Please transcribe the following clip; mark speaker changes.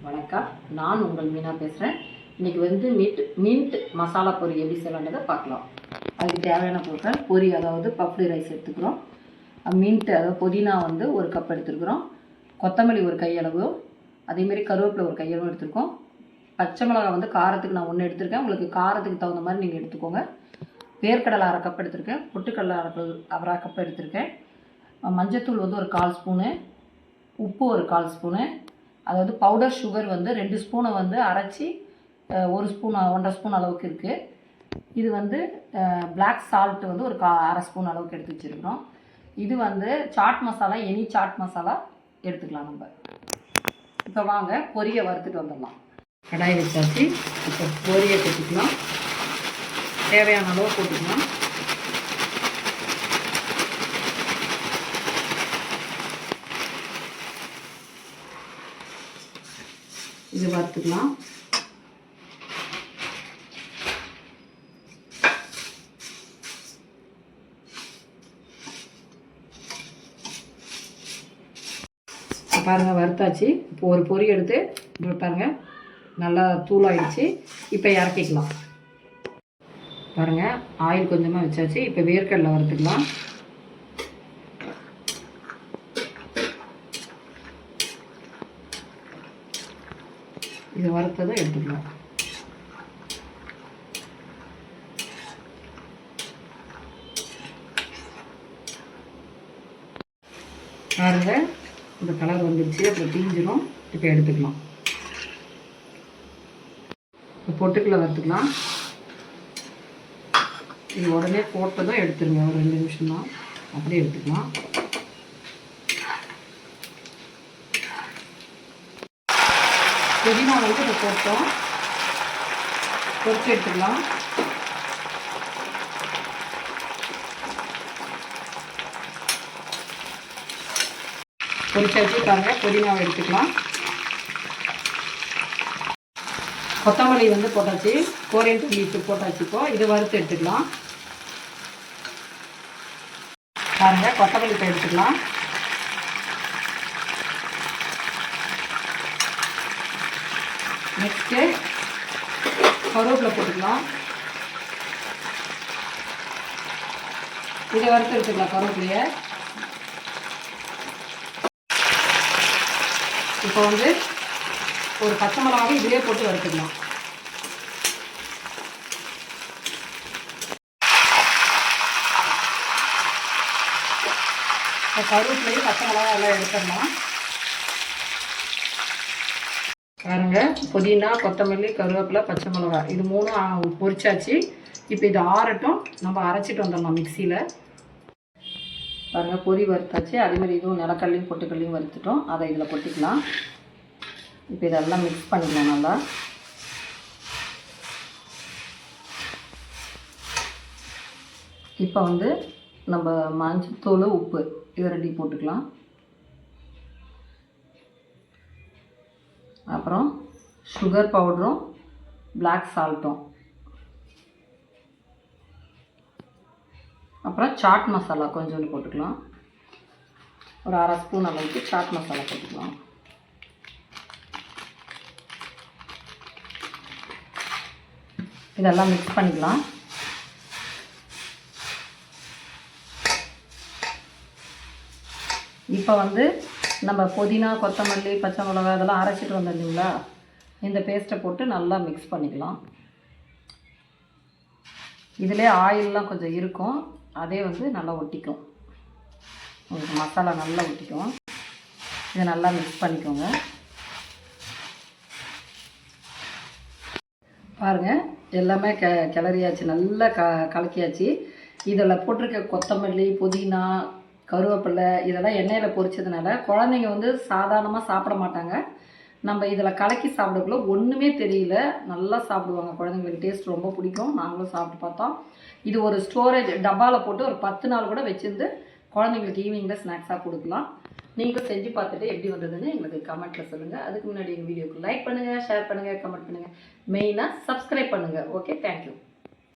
Speaker 1: வணக்கம், நான் உங்கள் மீனா பேசுகிறேன். இன்றைக்கி மின்ட் மசாலா பொரி எப்படி செய்யலான்றதை பார்க்கலாம். அதுக்கு தேவையான பொருட்கள் பொரி, அதாவது பஃப்டு ரைஸ் எடுத்துக்கிறோம். மின்ட் அதாவது புதினா ஒரு கப் எடுத்துருக்குறோம். கொத்தமல்லி ஒரு கையளவு, அதேமாரி கருவேப்பிலை ஒரு கையளவு எடுத்துருக்கோம். பச்சை மிளகாய் காரத்துக்கு நான் 1 எடுத்திருக்கேன். உங்களுக்கு காரத்துக்கு தகுந்த மாதிரி நீங்கள் எடுத்துக்கோங்க. வேர்க்கடலை 1/2 கப் எடுத்திருக்கேன். பொட்டுக்கடலை 1/2 கப் எடுத்திருக்கேன். மஞ்சத்தூள் ஒரு 1/4 ஸ்பூனு, உப்பு ஒரு 1/4 ஸ்பூனு, அதாவது பவுடர் சுகர் 2 ஸ்பூனை அரைச்சி 1 ஸ்பூன் 1.5 ஸ்பூன் அளவுக்கு இருக்குது. இது பிளாக் சால்ட் ஒரு 1/2 ஸ்பூன் அளவுக்கு எடுத்து வச்சுருக்கிறோம். இது சாட் மசாலா, எனி சாட் மசாலா எடுத்துக்கலாம். நம்ம இப்போ வாங்க பொரியை வறுத்துட்டு வந்துடலாம். கடாய் வச்சாச்சு. இப்போ பொரியை கொட்டிக்கலாம். தேவையான அளவு போட்டுக்கலாம். இது வறுத்துக்கலாம். பாருங்கள், வறுத்தாச்சு. இப்போ ஒரு பொரி எடுத்து இப்போ பாருங்கள் நல்லா தூளாகிடுச்சு. இப்போ இறக்கிக்கலாம். பாருங்கள், ஆயில் கொஞ்சமாக வச்சாச்சு. இப்போ வேர்க்கடலை வறுத்துக்கலாம். இது வறுத்ததை எடுத்துக்கலாம். பாருங்க, இந்த கலர் வந்துடுச்சு. அப்புறம் தீஞ்சிடும். இப்போ எடுத்துக்கலாம். இப்போ பொட்டுக்கடலை வறுத்துக்கலாம். இது உடனே போட்டதும் எடுத்துருங்க. ஒரு 2 நிமிஷம் தான், அப்படியே எடுத்துக்கலாம். புதினா இப்போ போட்டோம், பொரிச்சு எடுத்துக்கலாம். பொரிச்சாச்சு. பாருங்கள், புதினாவை எடுத்துக்கலாம். கொத்தமல்லி போட்டாச்சு. கோரியண்டர் லீஃப் போட்டாச்சு. இப்போ இது வறுத்து எடுத்துக்கலாம். பாருங்கள், கொத்தமல்லி இப்போ எடுத்துக்கலாம். நெக்ஸ்ட்டு கருவேப்பிலை போட்டுக்கலாம். இதை வறுத்து எடுத்துக்கலாம். கருவேப்பிலையை இப்போ ஒரு பச்சை மிளகாவை இதிலே போட்டு வறுத்துக்கலாம். கருவேப்பிலையும் பச்சை மிளகாய் எல்லாம் எடுத்துடலாம். பாருங்க, புதினா, கொத்தமல்லி, கருவேப்பிலை, பச்சை மிளகாய் இது 3 பொரிச்சாச்சு. இப்போ இது ஆறட்டும். நம்ம அரைச்சிட்டு வந்துடலாம் மிக்சியில். பாருங்கள், பொரி வறுத்தாச்சு. அதேமாதிரி இதுவும் நிலக்கல்லையும் பொட்டுக்கல்லையும் வறுத்துட்டோம். அதை இதில் கொட்டிக்கலாம். இப்போ இதெல்லாம் மிக்ஸ் பண்ணிக்கலாம் நல்லா. இப்போ நம்ம மஞ்சத்தூள், உப்பு இதை 2 போட்டுக்கலாம். அப்புறம் சுகர் பவுடரும் பிளாக் சால்ட்டும், அப்புறம் சாட் மசாலா கொஞ்சோண்டு போட்டுக்கலாம். ஒரு 1/2 ஸ்பூன் அளவுக்கு சாட் மசாலா போட்டுக்கலாம். இதெல்லாம் மிக்ஸ் பண்ணிக்கலாம். இப்போ நம்ம புதினா, கொத்தமல்லி, பச்சை மிளகாய் இதெல்லாம் அரைச்சிட்டு வந்தோம் இல்லைங்களா, இந்த பேஸ்ட்டை போட்டு நல்லா மிக்ஸ் பண்ணிக்கலாம். இதிலே ஆயிலெலாம் கொஞ்சம் இருக்கும். அதே நல்லா ஒட்டிக்கும். உங்களுக்கு மசாலா நல்லா ஒட்டிக்கும். இதை நல்லா மிக்ஸ் பண்ணிக்கோங்க. பாருங்கள், எல்லாமே கிளறியாச்சு. நல்லா கலக்கியாச்சு. இதில் போட்டிருக்க கொத்தமல்லி, புதினா, கருவேப்பிலை இதெல்லாம் எண்ணெயில் பொரிச்சதுனால குழந்தைங்க சாதாரணமாக சாப்பிட மாட்டாங்க. நம்ம இதில் கலக்கி சாப்பிடக்குள்ள ஒன்றுமே தெரியல, நல்லா சாப்பிடுவாங்க. குழந்தைங்களுக்கு டேஸ்ட் ரொம்ப பிடிக்கும். நாங்களும் சாப்பிட்டு பார்த்தோம். இது ஒரு ஸ்டோரேஜ் டப்பாவில் போட்டு ஒரு 10 நாள் கூட வச்சுருந்து குழந்தைங்களுக்கு ஈவினிங்கில் ஸ்நாக்ஸாக கொடுக்கலாம். நீங்களும் செஞ்சு பார்த்துட்டு எப்படி வந்ததுன்னு எங்களுக்கு கமெண்ட்டில் சொல்லுங்கள். அதுக்கு முன்னாடி எங்கள் வீடியோக்கு லைக் பண்ணுங்கள், ஷேர் பண்ணுங்கள், கமெண்ட் பண்ணுங்கள். மெயினாக சப்ஸ்கிரைப் பண்ணுங்கள். Okay, thank you.